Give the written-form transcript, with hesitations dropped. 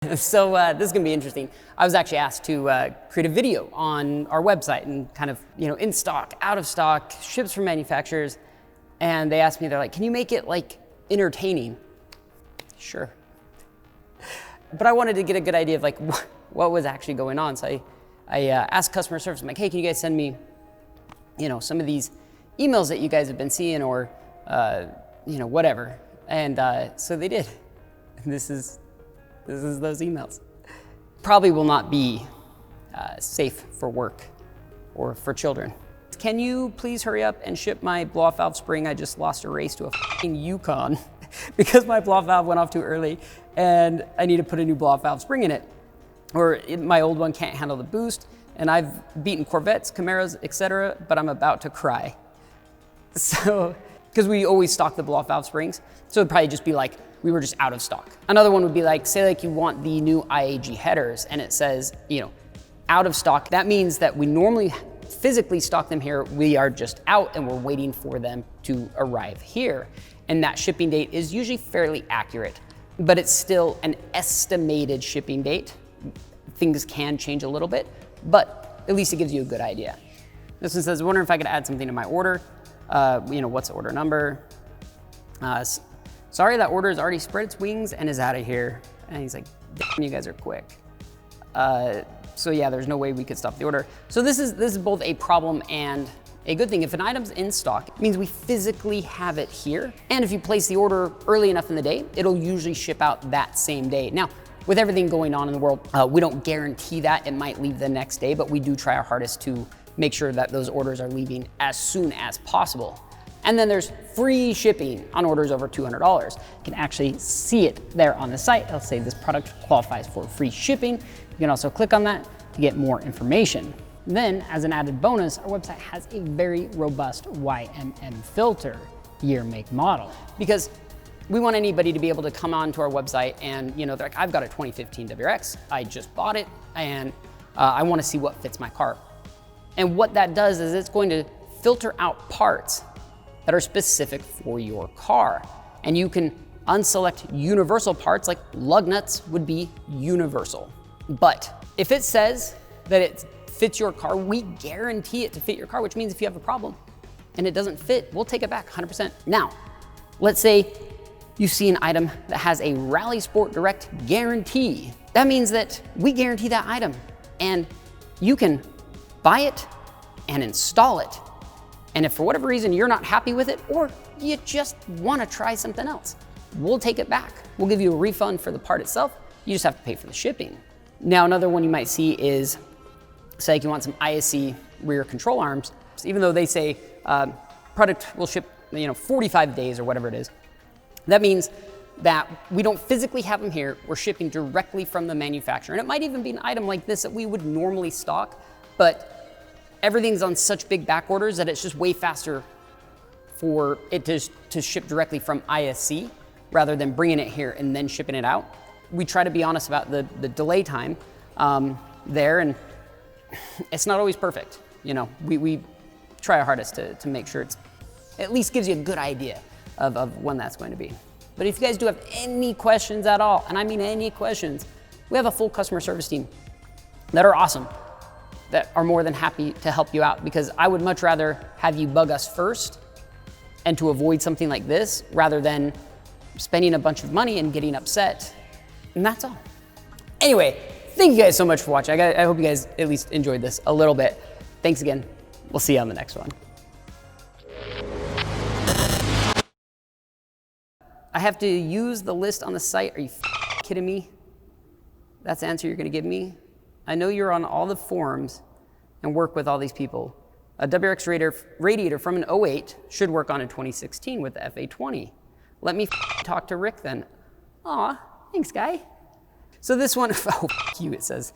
So this is gonna be interesting. I was actually asked to create a video on our website and kind of, in stock, out of stock, ships from manufacturers. And they asked me, they're like, can you make it like entertaining? Sure. But I wanted to get a good idea of like what was actually going on. So I asked customer service, I'm like, hey, can you guys send me, some of these emails that you guys have been seeing or, whatever. And so they did. And this is those emails. Probably will not be safe for work or for children. Can you please hurry up and ship my blow-off valve spring? I just lost a race to a f***ing Yukon because my blow-off valve went off too early and I need to put a new blow-off valve spring in it. Or my old one can't handle the boost and I've beaten Corvettes, Camaros, etc., but I'm about to cry. So, because we always stock the blow-off valve springs, so it'd probably just be like, we were just out of stock. Another one would be like, say like you want the new IAG headers and it says, out of stock. That means that we normally physically stock them here. We are just out and we're waiting for them to arrive here. And that shipping date is usually fairly accurate, but it's still an estimated shipping date. Things can change a little bit, but at least it gives you a good idea. This one says, I wonder if I could add something to my order. What's the order number? Sorry, that order has already spread its wings and is out of here. And he's like, damn, you guys are quick. So yeah, there's no way we could stop the order. So this is both a problem and a good thing. If an item's in stock, it means we physically have it here. And if you place the order early enough in the day, it'll usually ship out that same day. Now, with everything going on in the world, we don't guarantee that it might leave the next day, but we do try our hardest to make sure that those orders are leaving as soon as possible. And then there's free shipping on orders over $200. You can actually see it there on the site. It'll say this product qualifies for free shipping. You can also click on that to get more information. Then, as an added bonus, our website has a very robust YMM filter, year, make, model, because we want anybody to be able to come onto our website and, they're like, I've got a 2015 WRX, I just bought it, and I want to see what fits my car. And what that does is it's going to filter out parts that are specific for your car. And you can unselect universal parts, like lug nuts would be universal. But if it says that it fits your car, we guarantee it to fit your car, which means if you have a problem and it doesn't fit, we'll take it back 100%. Now, let's say you see an item that has a RallySport Direct guarantee. That means that we guarantee that item and you can buy it and install it. And if for whatever reason you're not happy with it or you just want to try something else, we'll take it back. We'll give you a refund for the part itself. You just have to pay for the shipping. Now, another one you might see is, say you want some ISC rear control arms. Even though they say product will ship 45 days or whatever it is, that means that we don't physically have them here. We're shipping directly from the manufacturer. And it might even be an item like this that we would normally stock, but everything's on such big back orders that it's just way faster for it to ship directly from ISC rather than bringing it here and then shipping it out. We try to be honest about the delay time there, and it's not always perfect. We try our hardest to make sure it's at least gives you a good idea of when that's going to be. But if you guys do have any questions at all, and I mean any questions, we have a full customer service team that are awesome, that are more than happy to help you out, because I would much rather have you bug us first and to avoid something like this rather than spending a bunch of money and getting upset. And that's all. Anyway, thank you guys so much for watching. I hope you guys at least enjoyed this a little bit. Thanks again. We'll see you on the next one. I have to use the list on the site. Are you kidding me? That's the answer you're gonna give me? I know you're on all the forums and work with all these people. A WRX radiator from an 08 should work on a 2016 with the FA20. Let me talk to Rick then. Aw, thanks, guy. So this one, oh, you, it says.